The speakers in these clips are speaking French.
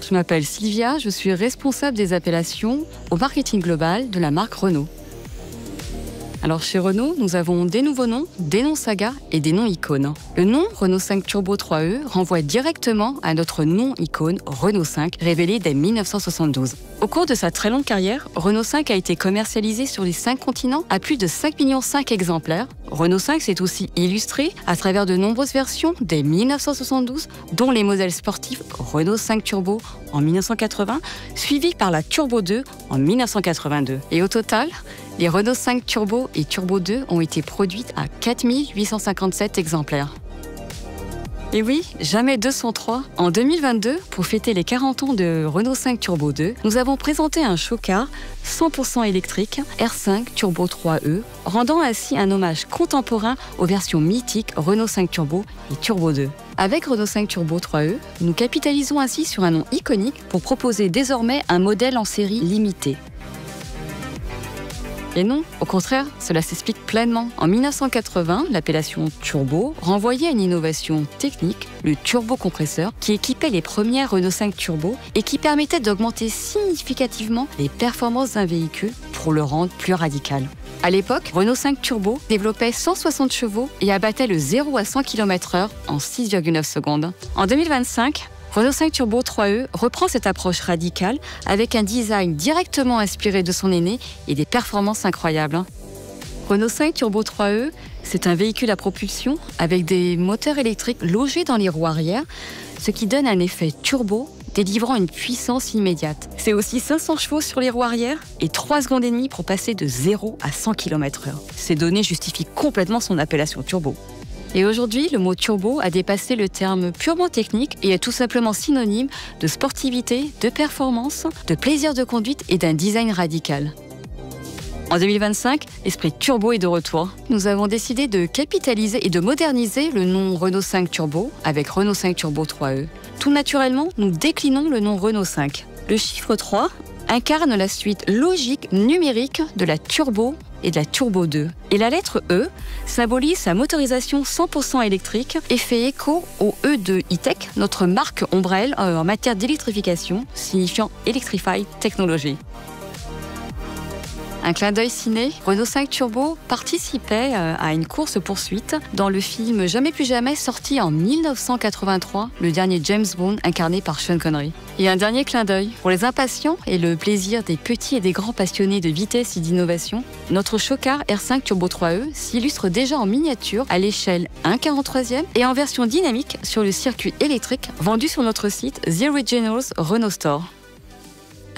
Je m'appelle Sylvia, je suis responsable des appellations au marketing global de la marque Renault. Alors chez Renault, nous avons des nouveaux noms, des noms saga et des noms icônes. Le nom Renault 5 Turbo 3E renvoie directement à notre nom icône Renault 5, révélé dès 1972. Au cours de sa très longue carrière, Renault 5 a été commercialisé sur les 5 continents à plus de 5,5 millions exemplaires. Renault 5 s'est aussi illustré à travers de nombreuses versions dès 1972, dont les modèles sportifs Renault 5 Turbo en 1980, suivis par la Turbo 2 en 1982. Et au total, les Renault 5 Turbo et Turbo 2 ont été produites à 4 857 exemplaires. Et oui, jamais 203. En 2022, pour fêter les 40 ans de Renault 5 Turbo 2, nous avons présenté un show-car 100% électrique R5 Turbo 3E, rendant ainsi un hommage contemporain aux versions mythiques Renault 5 Turbo et Turbo 2. Avec Renault 5 Turbo 3E, nous capitalisons ainsi sur un nom iconique pour proposer désormais un modèle en série limitée. Et non, au contraire, cela s'explique pleinement. En 1980, l'appellation Turbo renvoyait à une innovation technique, le turbocompresseur, qui équipait les premières Renault 5 Turbo et qui permettait d'augmenter significativement les performances d'un véhicule pour le rendre plus radical. À l'époque, Renault 5 Turbo développait 160 chevaux et abattait le 0 à 100 km/h en 6,9 secondes. En 2025, Renault 5 Turbo 3E reprend cette approche radicale avec un design directement inspiré de son aîné et des performances incroyables. Renault 5 Turbo 3E, c'est un véhicule à propulsion avec des moteurs électriques logés dans les roues arrière, ce qui donne un effet turbo délivrant une puissance immédiate. C'est aussi 500 chevaux sur les roues arrière et 3 secondes et demie pour passer de 0 à 100 km/h. Ces données justifient complètement son appellation turbo. Et aujourd'hui, le mot turbo a dépassé le terme purement technique et est tout simplement synonyme de sportivité, de performance, de plaisir de conduite et d'un design radical. En 2025, l'esprit turbo est de retour. Nous avons décidé de capitaliser et de moderniser le nom Renault 5 Turbo avec Renault 5 Turbo 3E. Tout naturellement, nous déclinons le nom Renault 5. Le chiffre 3 incarne la suite logique numérique de la Turbo et de la Turbo 2. Et la lettre E symbolise sa motorisation 100% électrique et fait écho au E de E-Tech, notre marque ombrelle en matière d'électrification, signifiant Electrified Technology. Un clin d'œil ciné, Renault 5 Turbo participait à une course-poursuite dans le film Jamais plus jamais, sorti en 1983, le dernier James Bond incarné par Sean Connery. Et un dernier clin d'œil, pour les impatients et le plaisir des petits et des grands passionnés de vitesse et d'innovation, notre show-car R5 Turbo 3E s'illustre déjà en miniature à l'échelle 1/43e et en version dynamique sur le circuit électrique vendu sur notre site The Originals Renault Store.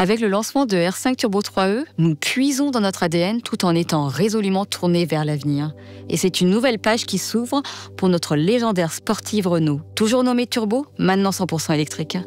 Avec le lancement de R5 Turbo 3E, nous puisons dans notre ADN tout en étant résolument tournés vers l'avenir. Et c'est une nouvelle page qui s'ouvre pour notre légendaire sportive Renault. Toujours nommée Turbo, maintenant 100% électrique.